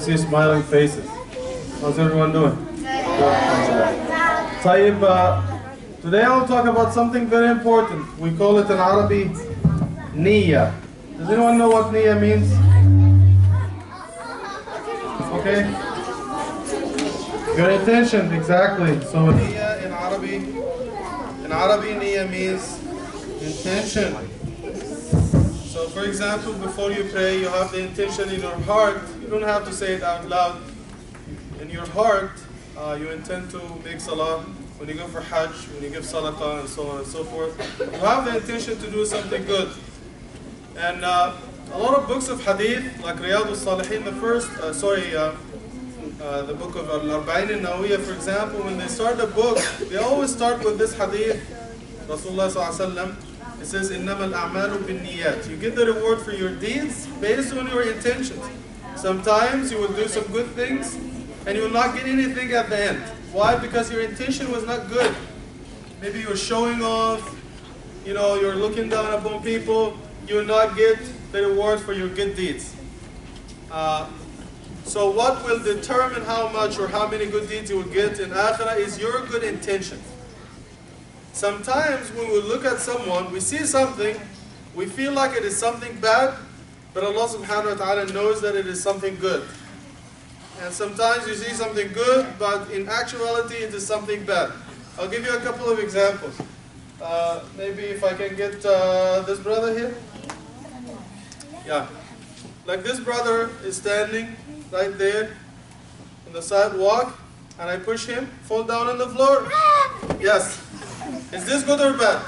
see smiling faces. How's everyone doing? Tayyib, today I will talk about something very important. We call it in Arabic, Niyyah. Does anyone know what Niyyah means? Okay? Your intention, exactly. So Niyyah in Arabic, Niyyah means intention. So for example, before you pray, you have the intention in your heart. You don't have to say it out loud. In your heart, you intend to make salah. When you go for hajj, when you give sadaqah, and so on and so forth, you have the intention to do something good. And a lot of books of hadith, like Riyadh al-Salihin, the book of Al-Arba'in al-Nawawiyah, for example, when they start a book, they always start with this hadith. Rasulullah sallallahu alaihi wasallam, it says, إِنَّمَا الْأَعْمَالُ بِالنِّيَّاتِ. You get the reward for your deeds based on your intentions. Sometimes you will do some good things, and you will not get anything at the end. Why? Because your intention was not good. Maybe you're showing off, you're looking down upon people, you will not get the reward for your good deeds. So what will determine how much or how many good deeds you will get in Akhirah is your good intention. Sometimes when we look at someone, we see something, we feel like it is something bad, but Allah subhanahu wa ta'ala knows that it is something good. And sometimes you see something good, but in actuality it is something bad. I'll give you a couple of examples. Maybe if I can get this brother here. Yeah. Like this brother is standing right there on the sidewalk, and I push him, fall down on the floor. Yes. Is this good or bad?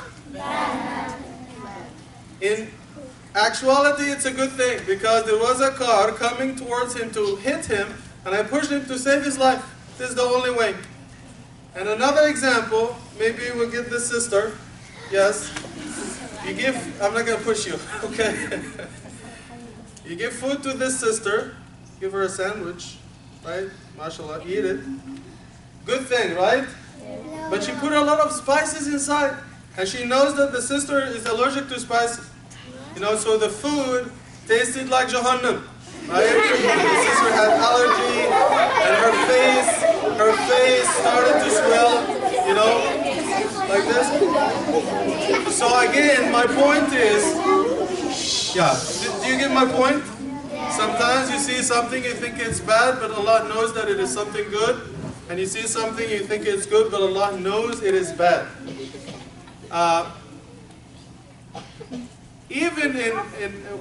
In actuality, it's a good thing, because there was a car coming towards him to hit him, and I pushed him to save his life. This is the only way. And another example, maybe we'll get this sister. Yes. I'm not going to push you, okay? You give food to this sister, give her a sandwich, right? MashaAllah, eat it. Good thing, right? But she put a lot of spices inside, and she knows that the sister is allergic to spices. So the food tasted like Jahannam, right? The sister had allergy, and her face started to swell, like this. So again, my point is, do you get my point? Sometimes you see something, you think it's bad, but Allah knows that it is something good. And you see something, you think it's good, but Allah knows it is bad. Even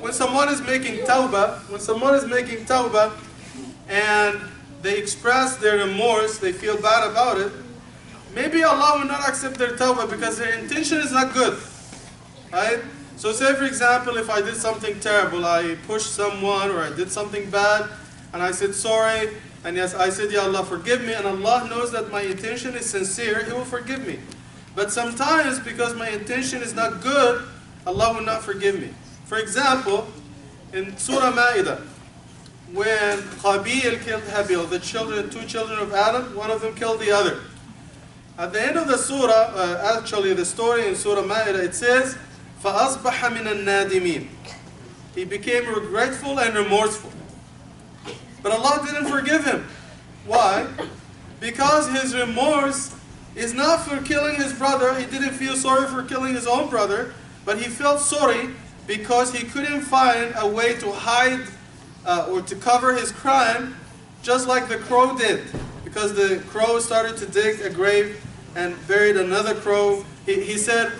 when someone is making tawbah, and they express their remorse, they feel bad about it, maybe Allah will not accept their tawbah because their intention is not good. Right? So say for example, if I did something terrible, I pushed someone or I did something bad, and I said sorry, and yes, I said, Ya Allah, forgive me, and Allah knows that my intention is sincere, He will forgive me. But sometimes, because my intention is not good, Allah will not forgive me. For example, in Surah Maingate, when Qabil killed Habil, the two children of Adam, one of them killed the other. At the end of the surah, actually the story in Surah Maingate, it says, فَأَصْبَحَ مِنَ النَّادِمِينَ. He became regretful and remorseful. But Allah didn't forgive him. Why? Because his remorse is not for killing his brother. He didn't feel sorry for killing his own brother, but he felt sorry because he couldn't find a way to hide or to cover his crime, just like the crow did. Because the crow started to dig a grave and buried another crow. He said,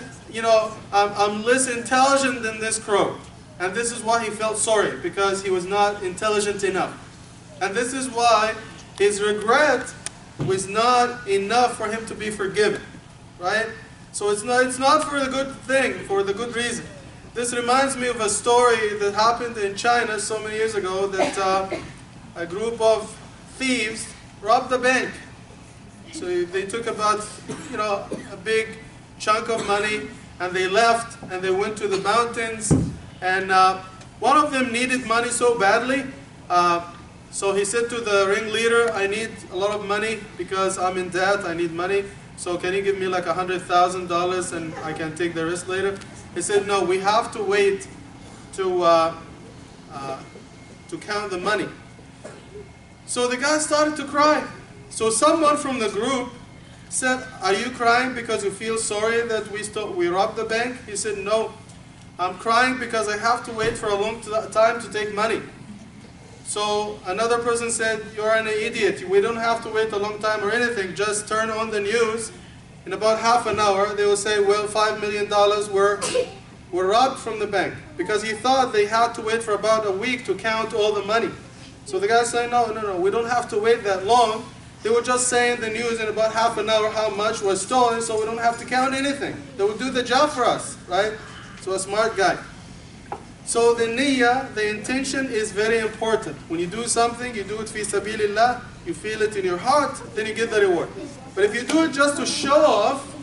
I'm less intelligent than this crow. And this is why he felt sorry, because he was not intelligent enough. And this is why his regret was not enough for him to be forgiven, right? So it's not for the good thing, for the good reason. This reminds me of a story that happened in China so many years ago, that a group of thieves robbed a bank. So they took about, a big chunk of money, and they left, and they went to the mountains, and one of them needed money so badly. So he said to the ringleader, I need a lot of money because I'm in debt, I need money. So can you give me like $100,000 and I can take the rest later? He said, no, we have to wait to count the money. So the guy started to cry. So someone from the group said, "Are you crying because you feel sorry that we robbed the bank?" He said, "No, I'm crying because I have to wait for a long time to take money." So another person said, "You're an idiot. We don't have to wait a long time or anything. Just turn on the news. In about half an hour, they will say, well, $5 million were robbed from the bank." Because he thought they had to wait for about a week to count all the money. So the guy said, no, we don't have to wait that long. They will just say in the news in about half an hour how much was stolen, so we don't have to count anything. They will do the job for us, right? So a smart guy. So the niyyah, the intention is very important. When you do something, you do it fi sabilillah, you feel it in your heart, then you get the reward. But if you do it just to show off,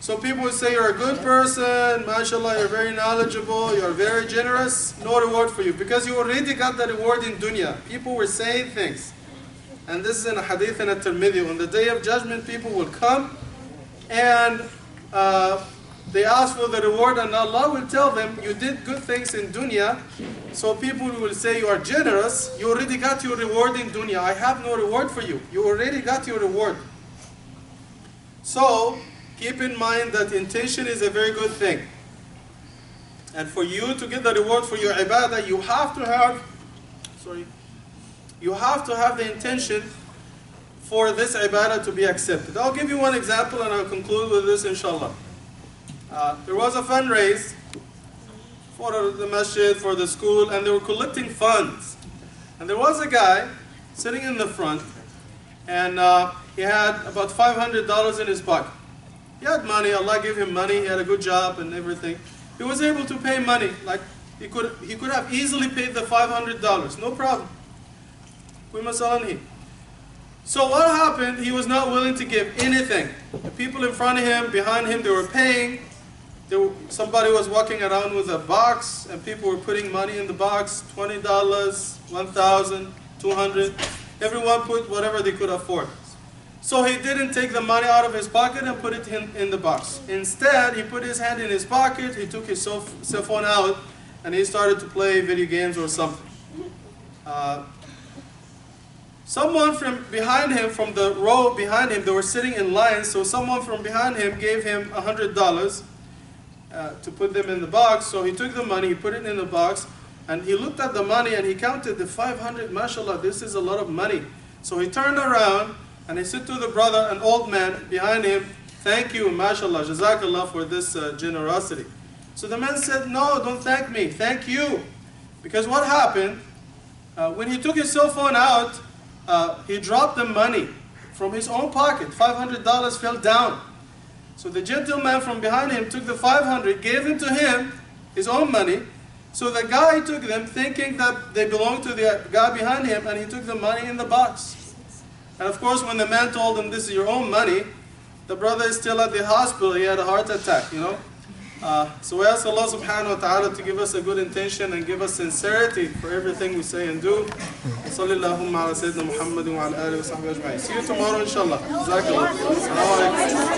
so people will say you're a good person, mashallah, you're very knowledgeable, you're very generous, no reward for you. Because you already got the reward in dunya. People were saying things. And this is in a hadith in at-Tirmidhi. On the day of judgment, people will come and they ask for the reward, and Allah will tell them, you did good things in dunya. So people will say, you are generous, you already got your reward in dunya. I have no reward for you. You already got your reward. So keep in mind that intention is a very good thing. And for you to get the reward for your ibadah, you have to have the intention for this ibadah to be accepted. I'll give you one example and I'll conclude with this, inshallah. There was a fundraise for the masjid, for the school, and they were collecting funds. And there was a guy sitting in the front, and he had about $500 in his pocket. He had money, Allah gave him money, he had a good job and everything. He was able to pay money, like he could have easily paid the $500, no problem. So what happened, he was not willing to give anything. The people in front of him, behind him, they were paying. Somebody was walking around with a box and people were putting money in the box, $20, $1,000, $200. Everyone put whatever they could afford. So he didn't take the money out of his pocket and put it in the box. Instead, he put his hand in his pocket, he took his cell phone out, and he started to play video games or something. Someone from behind him, from the row behind him, they were sitting in line, so someone from behind him gave him $100 to put them in the box. So he took the money, he put it in the box, and he looked at the money and he counted the 500, mashallah, this is a lot of money. So he turned around and he said to the brother, an old man behind him, thank you, mashallah, jazakallah for this generosity. So the man said, no, don't thank me, thank you. Because what happened, when he took his cell phone out, he dropped the money from his own pocket. $500 fell down. So the gentleman from behind him took the 500, gave it to him, his own money. So the guy took them thinking that they belonged to the guy behind him, and he took the money in the box. And of course, when the man told him, this is your own money, the brother is still at the hospital. He had a heart attack, you know. So we ask Allah subhanahu wa ta'ala to give us a good intention and give us sincerity for everything we say and do. وصلى اللهم على سيدنا محمد وعلى آله وصحبه أجمعين. See you tomorrow inshallah. Jazakallah. Assalamu alaikum.